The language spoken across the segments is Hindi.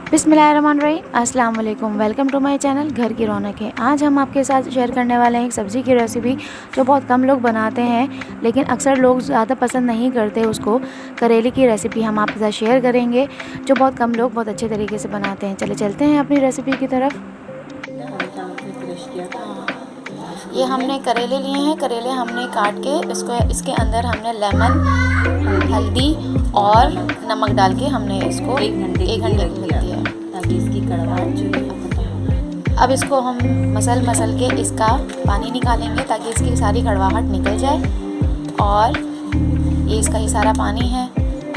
बिस्मिल्लाहिर्रहमानिर्रहीम, अस्सलाम वालेकुम। वेलकम टू माय चैनल घर की रौनकें। आज हम आपके साथ शेयर करने वाले हैं एक सब्ज़ी की रेसिपी जो बहुत कम लोग बनाते हैं, लेकिन अक्सर लोग ज़्यादा पसंद नहीं करते उसको। करेले की रेसिपी हम आपके साथ शेयर करेंगे जो बहुत कम लोग बहुत अच्छे तरीके से बनाते हैं। चले चलते हैं अपनी रेसिपी की तरफ। ये हमने करेले लिए हैं। करेले हमने काट के इसके अंदर हमने लेमन, हल्दी और नमक डाल के हमने इसको 1 घंटे के लिए रख दिया ताकि इसकी कड़वाहट जो है। अब इसको हम मसल के इसका पानी निकालेंगे ताकि इसकी सारी कड़वाहट निकल जाए। और ये इसका ही सारा पानी है,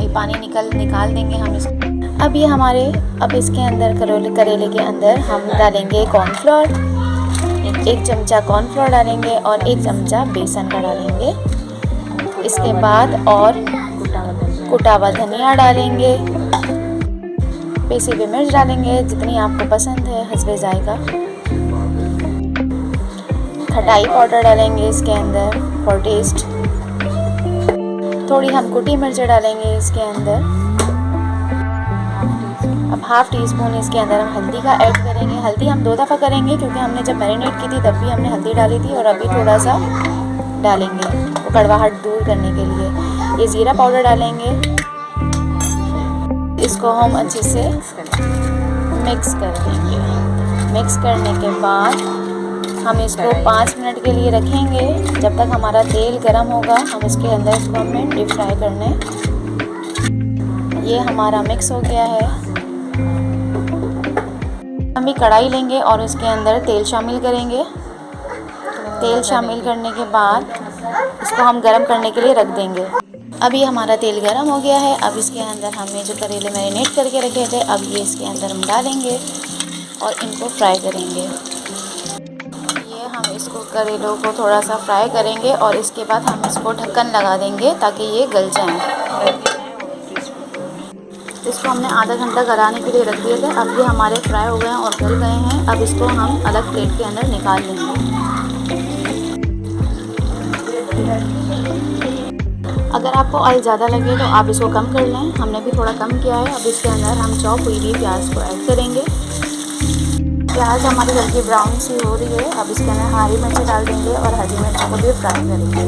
ये पानी निकाल देंगे हम इसको। अब इसके अंदर करेले के अंदर हम डालेंगे कॉर्नफ्लोर, 1 चमचा कॉर्नफ्लोर डालेंगे और 1 चमचा बेसन का डालेंगे। इसके बाद और कुटा हुआ धनिया डालेंगे, पिसी हुई मिर्च डालेंगे जितनी आपको पसंद है हस्बे जायका। खटाई पाउडर डालेंगे इसके अंदर फॉर टेस्ट। थोड़ी हम कुटी मिर्च डालेंगे इसके अंदर। अब हाफ़ टी स्पून इसके अंदर हम हल्दी का ऐड करेंगे। हल्दी हम 2 दफ़ा करेंगे क्योंकि हमने जब मैरिनेट की थी तब भी हमने हल्दी डाली थी और अभी थोड़ा सा डालेंगे वो कड़वाहट दूर करने के लिए। ये ज़ीरा पाउडर डालेंगे। इसको हम अच्छे से मिक्स कर देंगे। मिक्स करने के बाद हम इसको 5 मिनट के लिए रखेंगे जब तक हमारा तेल गर्म होगा। हम इसके अंदर इसको हमें डीप फ्राई करने। ये हमारा मिक्स हो गया है। हम भी कढ़ाई लेंगे और उसके अंदर तेल शामिल करेंगे। तेल शामिल करने के बाद इसको हम गरम करने के लिए रख देंगे। अभी हमारा तेल गरम हो गया है। अब इसके अंदर हमने जो करेले मैरिनेट करके रखे थे अब ये इसके अंदर हम डालेंगे और इनको फ्राई करेंगे। ये हम इसको करेलों को थोड़ा सा फ्राई करेंगे और इसके बाद हम इसको ढक्कन लगा देंगे ताकि ये गल जाएं। इसको हमने आधा घंटा गलाने के लिए रख दिए थे। अब ये हमारे फ्राई हो गए हैं और गल गए हैं। अब इसको हम अलग प्लेट के अंदर निकाल लेंगे। अगर आपको ऑयल ज़्यादा लगे तो आप इसको कम कर लें, हमने भी थोड़ा कम किया है। अब इसके अंदर हम चॉप हुई हुई प्याज को ऐड करेंगे। प्याज हमारी हल्की ब्राउन सी हो रही है। अब इसके अंदर हरी मिर्च डाल देंगे और हरी मिर्च को भी फ्राई करेंगे।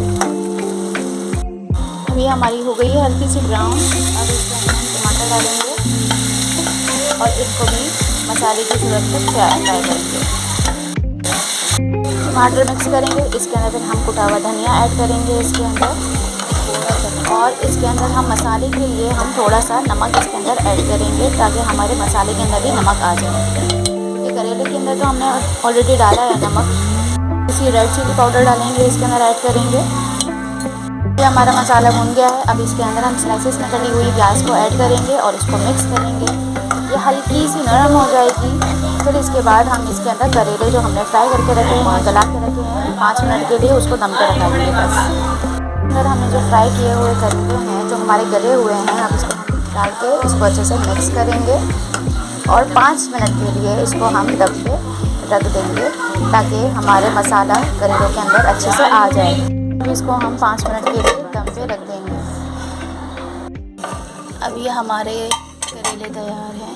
अभी हमारी हो गई है हल्की सी ब्राउन। अब इसके अंदर हम टमाटर डालेंगे और इसको भी मसाले की सूरत तक फ्राई करेंगे। टमाटर मिक्स करेंगे। इसके अंदर फिर हम कुटा हुआ धनिया ऐड करेंगे इसके अंदर और इसके अंदर हम मसाले के लिए हम थोड़ा सा नमक इसके अंदर ऐड करेंगे ताकि हमारे मसाले के अंदर भी नमक आ जाए। ये करेले के अंदर तो हमने ऑलरेडी डाला है नमक। इसी रेड चिली पाउडर डालेंगे इसके अंदर ऐड करेंगे। ये हमारा मसाला भुन गया है। अब इसके अंदर हम स्लाइसेस में कटी हुई प्याज को ऐड करेंगे और इसको मिक्स करेंगे। ये हल्की सी नरम हो जाएगी। फिर इसके बाद हम इसके अंदर करेले जो हमने फ्राई करके रखे हैं गला के रखे हैं 5 मिनट के लिए उसको दम पे रखा देंगे। बस अंदर हमने जो फ्राई किए हुए करेले हैं जो हमारे गले हुए हैं अब इसको डाल के इसको अच्छे से मिक्स करेंगे और 5 मिनट के लिए इसको हम दम पे रख देंगे ताकि हमारे मसाला करेलों के अंदर अच्छे से आ जाए। इसको हम 5 मिनट के लिए दम पे रख देंगे। अब ये हमारे करेले तैयार हैं।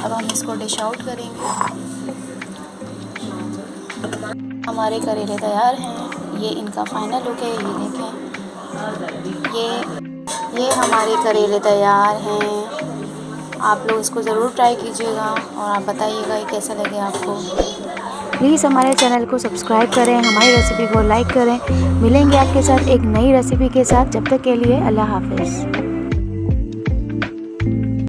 अब हम इसको डिश आउट करेंगे। हमारे करेले तैयार हैं। ये इनका फाइनल लुक है। ये देखें, ये हमारे करेले तैयार हैं। आप लोग इसको ज़रूर ट्राई कीजिएगा और आप बताइएगा ये कैसा लगे आपको। प्लीज़ हमारे चैनल को सब्सक्राइब करें, हमारी रेसिपी को लाइक करें। मिलेंगे आपके साथ एक नई रेसिपी के साथ। जब तक के लिए अल्लाह हाफ़िज़।